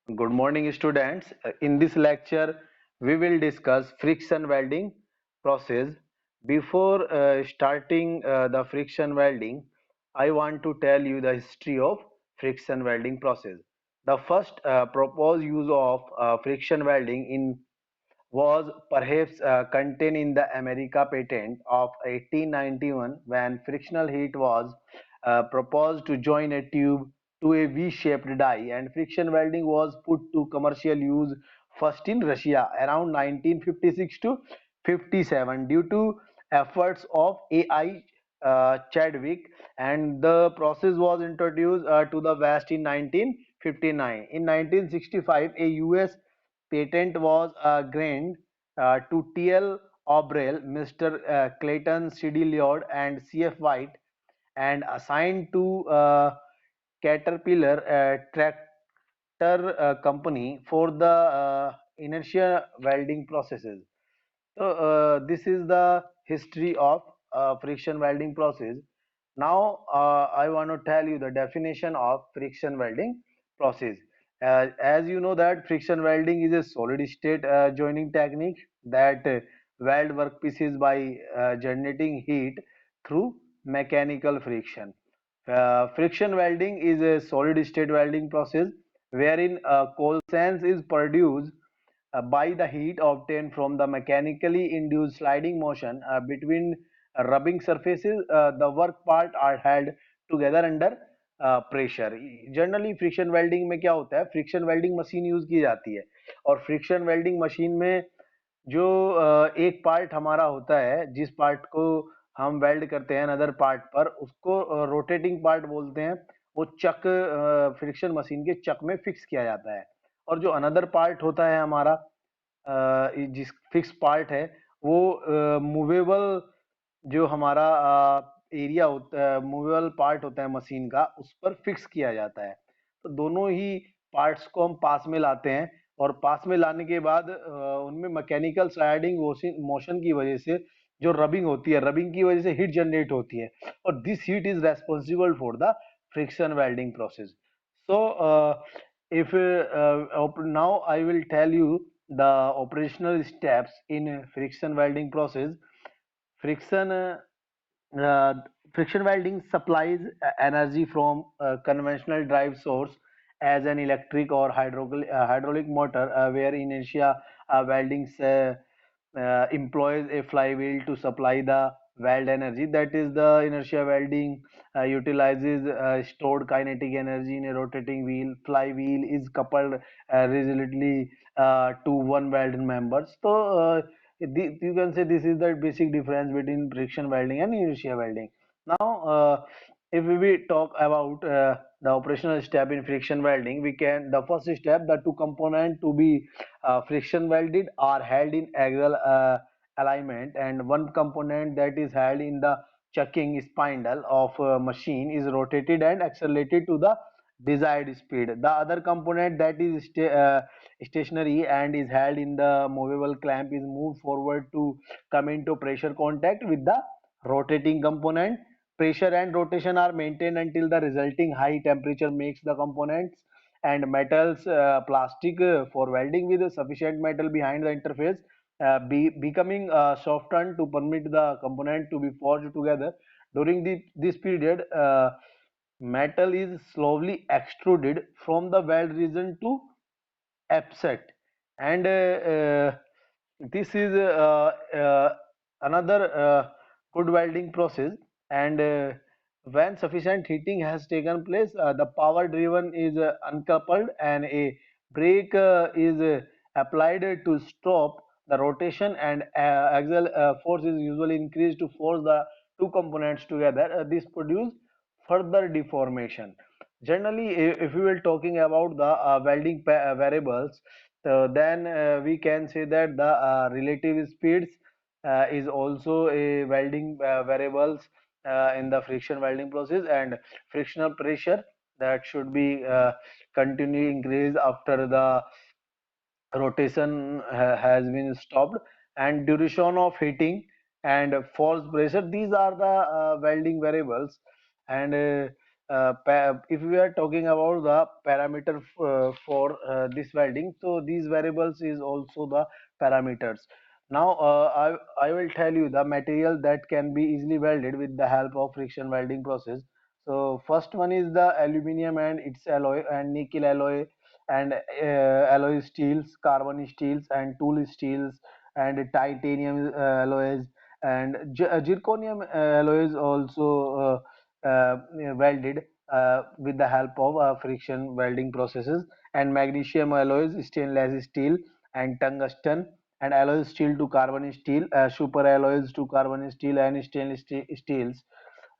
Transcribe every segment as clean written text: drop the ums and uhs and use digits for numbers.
Good morning, students. In this lecture, we will discuss friction welding process. Before starting the friction welding, I want to tell you the history of friction welding process. The first proposed use of friction welding in was perhaps contained in the America patent of 1891 when frictional heat was proposed to join a tube to a V-shaped die, and friction welding was put to commercial use first in Russia around 1956 to 57 due to efforts of A.I. Chadwick, and the process was introduced to the West in 1959. In 1965, a US patent was granted to T.L. Obrel, Mr. Clayton C.D. Lloyd, and C.F. White, and assigned to Caterpillar tractor company for the inertia welding processes. So this is the history of friction welding process. Now I want to tell you the definition of friction welding process. As you know that friction welding is a solid state joining technique that weld workpieces by generating heat through mechanical friction. Friction welding is a solid state welding process wherein coal sands is produced by the heat obtained from the mechanically induced sliding motion between rubbing surfaces. The work part are held together under pressure. Generally friction welding में क्या होता है, friction welding machine use की जाती है और friction welding machine में जो एक पार्ट हमारा होता है, जिस पार्ट को हम वेल्ड करते हैं अनदर पार्ट पर, उसको रोटेटिंग पार्ट बोलते हैं। वो चक फ्रिक्शन मशीन के चक में फिक्स किया जाता है, और जो अनदर पार्ट होता है हमारा जिस फिक्स पार्ट है वो मूवेबल, जो हमारा एरिया होता है, मूवेबल पार्ट होता है मशीन का, उस पर फिक्स किया जाता है। तो दोनों ही पार्ट्स को हम पास में लाते हैं, और पास में लाने के बाद उनमें मैकेनिकल स्लाइडिंग मोशन की वजह से जो रबिंग होती है, रबिंग की वजह से हीट जनरेट होती है, और this heat is responsible for the friction welding process. So if now I will tell you the operational steps in friction welding process. Friction uh, Friction welding supplies energy from conventional drive source as an electric or hydraulic motor, where inertia welding employs a flywheel to supply the weld energy. That is, the inertia welding utilizes stored kinetic energy in a rotating wheel. Flywheel is coupled rigidly to one welded member. So you can say this is the basic difference between friction welding and inertia welding. Now if we talk about the operational step in friction welding, we can, the first step, the two component to be friction welded are held in axial alignment, and one component that is held in the chucking spindle of a machine is rotated and accelerated to the desired speed. The other component that is stationary and is held in the movable clamp is moved forward to come into pressure contact with the rotating component. Pressure and rotation are maintained until the resulting high temperature makes the components and metals plastic for welding with sufficient metal behind the interface becoming softened to permit the component to be forged together. During this period, metal is slowly extruded from the weld region to upset, and this is another good welding process. And when sufficient heating has taken place, the power driven is uncoupled, and a brake is applied to stop the rotation, and axial force is usually increased to force the two components together. This produces further deformation. Generally, if we will talking about the welding variables, then we can say that the relative speeds is also a welding variables in the friction welding process, and frictional pressure that should be continually increased after the rotation has been stopped, and duration of heating and force pressure. These are the welding variables, and if we are talking about the parameter for this welding, so these variables is also the parameters. Now I will tell you the material that can be easily welded with the help of friction welding process. So first one is the aluminum and its alloy, and nickel alloy, and alloy steels, carbon steels, and tool steels, and titanium alloys, and zirconium alloys also welded with the help of friction welding processes, and magnesium alloys, stainless steel, and tungsten, and alloy steel to carbon steel, super alloys to carbon steel, and stainless steels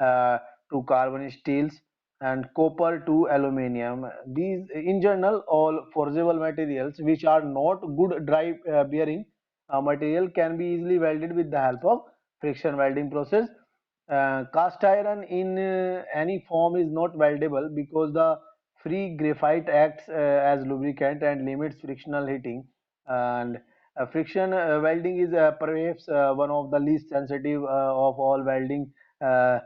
uh, to carbon steels, and copper to aluminum. These, in general, all forgeable materials which are not good dry bearing material can be easily welded with the help of friction welding process. Cast iron in any form is not weldable because the free graphite acts as lubricant and limits frictional heating. And friction welding is perhaps one of the least sensitive of all welding uh,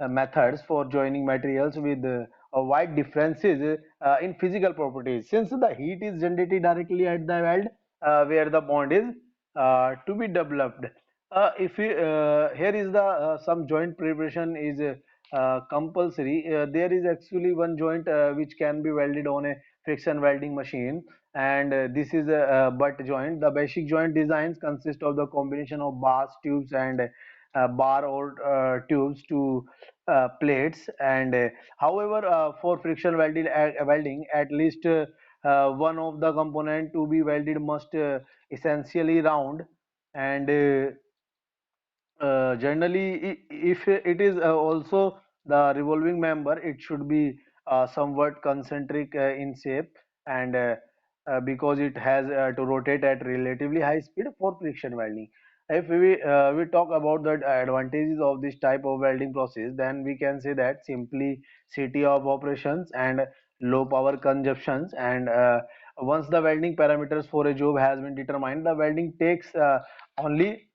methods for joining materials with wide differences in physical properties. Since the heat is generated directly at the weld where the bond is to be developed. If we, here is the some joint preparation is compulsory. There is actually one joint which can be welded on a friction welding machine, and this is a butt joint. The basic joint designs consist of the combination of bars, tubes, and bar or tubes to plates. And however, for friction welding, at least one of the component to be welded must essentially round, and generally, if it is also the revolving member, it should be somewhat concentric in shape, and because it has to rotate at relatively high speed for friction welding. If we talk about the advantages of this type of welding process, then we can say that simplicity of operations and low power consumptions. And once the welding parameters for a job has been determined, the welding takes only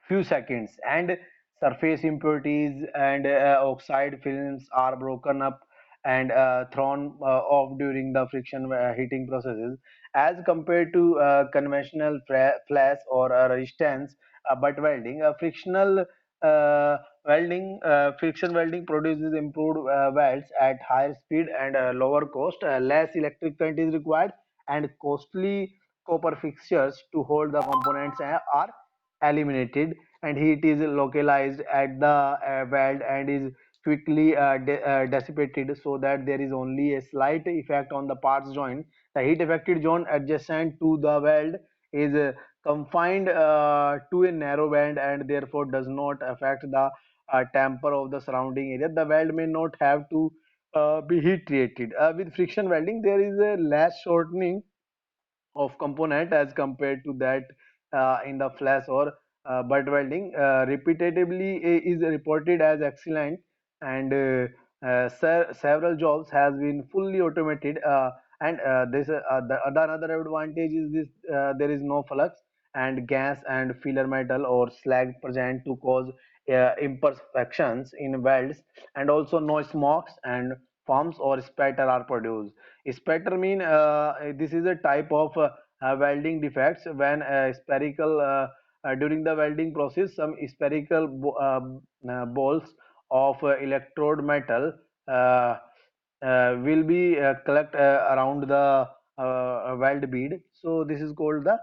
few seconds, and surface impurities and oxide films are broken up and thrown off during the friction heating processes, as compared to conventional flash or resistance butt welding. Frictional friction welding produces improved welds at higher speed and lower cost. Less electric current is required, and costly copper fixtures to hold the components are eliminated, and heat is localized at the weld and is quickly dissipated, so that there is only a slight effect on the parts joint. The heat affected zone adjacent to the weld is confined to a narrow band, and therefore does not affect the temper of the surrounding area. The weld may not have to be heat treated. With friction welding, there is a less shortening of component as compared to that in the flash or butt welding. Repetitively is reported as excellent, and several jobs has been fully automated. And this the another advantage is this: there is no flux and gas and filler metal or slag present to cause imperfections in welds, and also no smokes and foams or spatter are produced. Spatter mean this is a type of welding defects when spherical during the welding process, some spherical balls of electrode metal uh, will be collect around the weld bead. So this is called the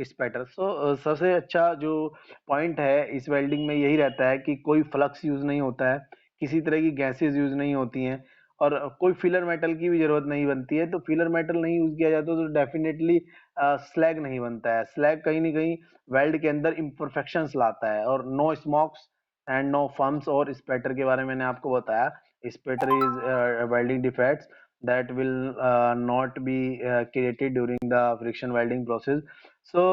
spatter. So सबसे अच्छा जो point है इस welding में यही रहता है कि कोई फ्लक्स यूज नहीं होता है, किसी तरह की गैसेस यूज नहीं होती हैं, और कोई फिलर मेटल की भी जरूरत नहीं बनती है। तो फिलर मेटल नहीं यूज किया जाता तो डेफिनेटली स्लैग नहीं बनता है। स्लैग कहीं ना कहीं वेल्ड के अंदर इम्परफेक्शंस लाता है। और no smokes and no fumes, और स्पेटर के बारे में मैंने आपको बताया। Spatter is welding defects that will not be created during the friction welding process. So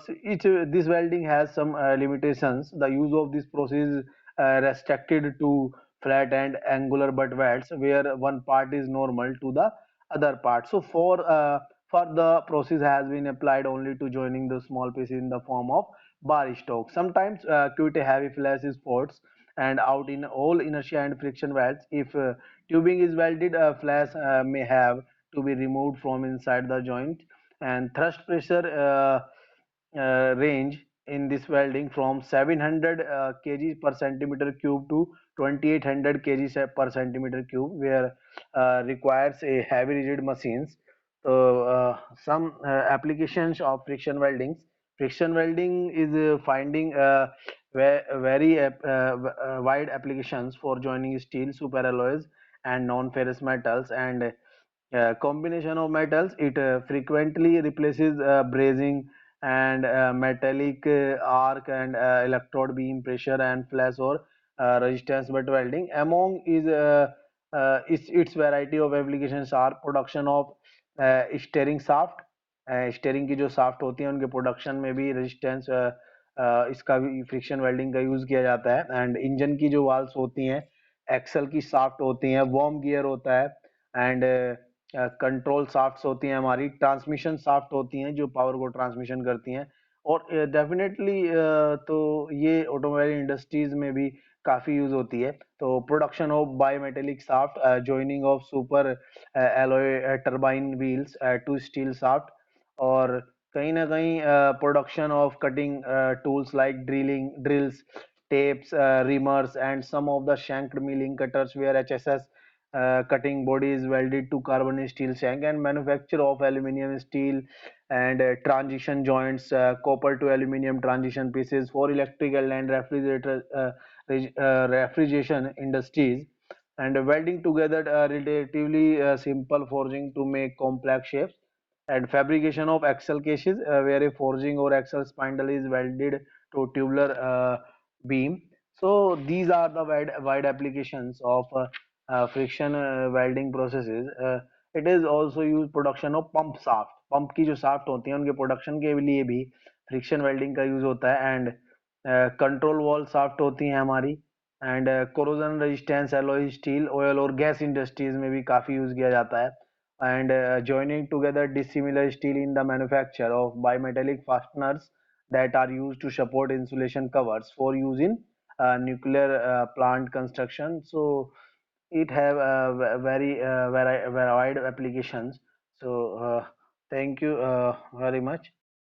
this welding has some limitations. The use of this process is restricted to flat and angular butt welds where one part is normal to the other part. So for the process has been applied only to joining the small pieces in the form of bar stock. Sometimes quite heavy flash spots and out in all inertia and friction welds. If tubing is welded, a flash may have to be removed from inside the joint, and thrust pressure range in this welding from 700 kg per centimeter cube to 2800 kg per centimeter cube, where requires a heavy rigid machines. So some applications of friction welding. Friction welding is finding very wide applications for joining steel superalloys and non-ferrous metals, and combination of metals. It frequently replaces brazing and metallic arc and electrode beam pressure and flash or resistance but welding. Among its variety of applications are production of steering shaft. Steering की जो shaft होती है उनके production में भी resistance इसका भी friction welding का यूज किया जाता है। एंड इंजन की जो वाल्स होती हैं, एक्सल की शाफ्ट होती हैं, वॉर्म गियर होता है, एंड कंट्रोल शाफ्ट्स होती हैं, हमारी ट्रांसमिशन शाफ्ट होती हैं जो पावर को ट्रांसमिशन करती हैं। और डेफिनेटली तो ये ऑटोमोबाइल इंडस्ट्रीज में भी काफ़ी यूज होती है। तो production of bimetallic shaft, joining of super alloy turbine wheels to steel shaft, और कहीं ना कहीं production of cutting tools like drills, tapes, reamers, and some of the shanked milling cutters where HSS cutting body is welded to carbon steel shank, and manufacture of aluminium steel and transition joints, copper to aluminium transition pieces for electrical and refrigeration industries, and welding together relatively simple forging to make complex shapes, and fabrication of axle cases where a forging or axle spindle is welded to tubular beam. So these are the wide applications of friction welding processes. It is also used production of pump shaft. Pump की जो shaft होती हैं उनके production के लिए भी friction welding का use होता है। एंड कंट्रोल वॉल शाफ्ट होती हैं हमारी, and corrosion resistance alloy steel, oil और गैस इंडस्ट्रीज में भी काफी यूज किया जाता है। and joining together dissimilar steel in the manufacture of bimetallic fasteners that are used to support insulation covers for use in nuclear plant construction. So it have very wide applications. So thank you very much.